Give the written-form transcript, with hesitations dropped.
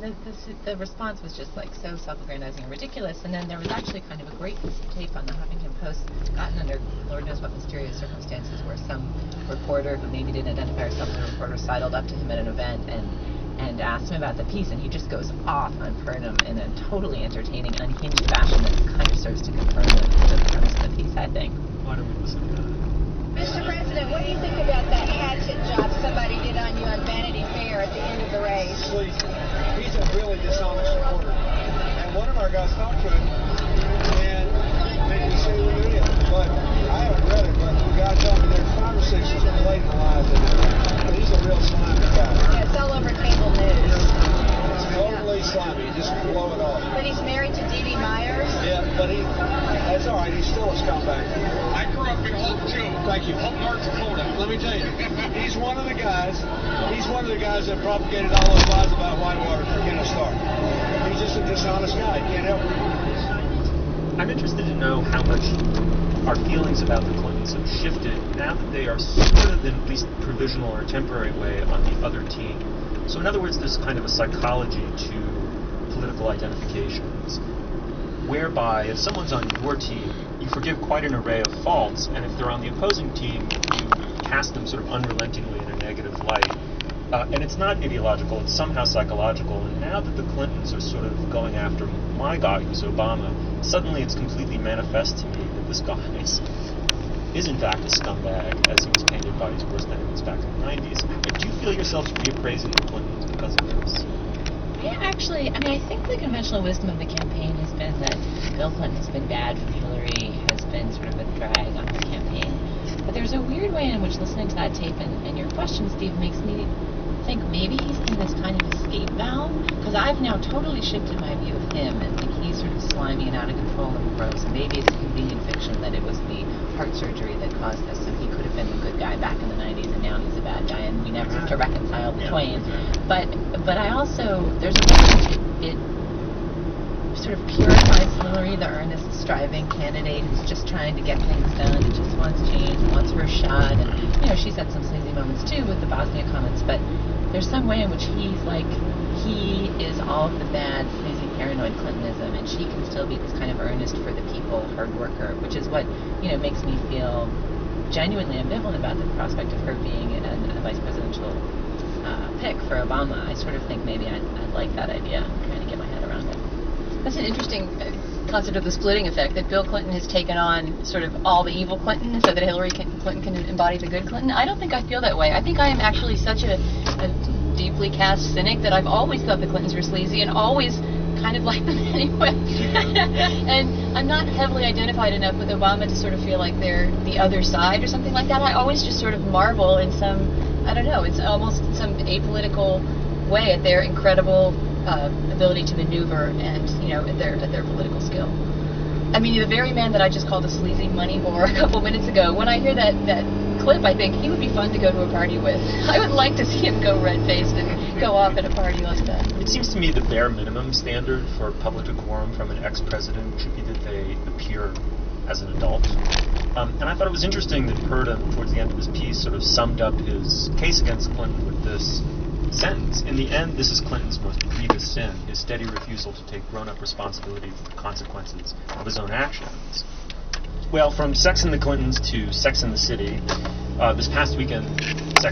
The response was just like so self-aggrandizing and ridiculous, and then there was actually kind of a great piece of tape on the Huffington Post gotten under Lord knows what mysterious circumstances where some reporter who maybe didn't identify herself as a reporter sidled up to him at an event and asked him about the piece, and he just goes off on Purdom in a totally entertaining, unhinged fashion that kind of serves to confirm the premise of the piece, I think. Why don't we listen to that? Mr. President, what do you think about that hatchet job somebody did on you on Vanity Fair at the end of the race? He's a really dishonest reporter. And one of our guys talked to him and made me say the video. But I haven't read it, but the guy told me there's 5 or 6 blatant lies in it. But he's a real slimy guy. Yeah, it's all over cable news. It's totally slimy. He just blow it off. But he's married to Dee Dee Myers? Yeah, but that's all right. He's still a scumbag. I grew up in Hope, too. Thank you. Hope, North Dakota. Let me tell you, he's one of the guys that propagated all those lies about Whitewater for Kenneth Starr. He's just a dishonest guy. He can't help it. I'm interested to know how much our feelings about the Clintons have shifted now that they are sort of in at least provisional or temporary way on the other team. So in other words, there's kind of a psychology to political identifications, whereby if someone's on your team, you forgive quite an array of faults, and if they're on the opposing team, you cast them sort of unrelentingly in a negative light. And it's not ideological, it's somehow psychological. And now that the Clintons are sort of going after my guy, who's Obama, suddenly it's completely manifest to me that this guy is in fact a scumbag, as he was painted by his worst enemies back in the 90s. Do you feel yourselves reappraising the Clintons because of this? Yeah, actually, I mean, I think the conventional wisdom of the campaign has been that Bill Clinton has been bad for Hillary, has been sort of a drag on her campaign. But there's a weird way in which listening to that tape and your question, Steve, makes me think maybe he's in this kind of escape valve, because I've now totally shifted my view of him and think he's sort of slimy and out of control and gross, and maybe it's a convenient fiction that it was the heart surgery that caused this, so he could have been the good guy back in the 90s and now he's a bad guy, and we never have to reconcile the twain. But I also, there's a way it sort of purifies Hillary, the earnest, striving candidate who's just trying to get things done and just wants change and wants her shot, and she's had some sleazy moments too with the Bosnia comments, but there's some way in which he is all of the bad, sleazy, paranoid Clintonism, and she can still be this kind of earnest for the people, hard worker, which is what makes me feel genuinely ambivalent about the prospect of her being in a vice presidential pick for Obama. I sort of think maybe I'd like that idea. I'm trying to get my head around it. That's an interesting concept of the splitting effect, that Bill Clinton has taken on sort of all the evil Clinton so that Hillary Clinton can embody the good Clinton. I don't think I feel that way. I think I am actually such a deeply cast cynic that I've always thought the Clintons were sleazy and always kind of like them anyway. And I'm not heavily identified enough with Obama to sort of feel like they're the other side or something like that. I always just sort of marvel in some, I don't know, it's almost some apolitical way at their incredible ability to maneuver and at their political skill. I mean, the very man that I just called a sleazy money whore a couple minutes ago, when I hear that clip, I think he would be fun to go to a party with. I would like to see him go red-faced and go off at a party like that. It seems to me the bare minimum standard for public decorum from an ex-president should be that they appear as an adult. And I thought it was interesting that Purdom, towards the end of his piece, sort of summed up his case against Clinton with this sentence: in the end, this is Clinton's most grievous sin, his steady refusal to take grown-up responsibility for the consequences of his own actions. Well, from Sex and the Clintons to Sex and the City, this past weekend, Sex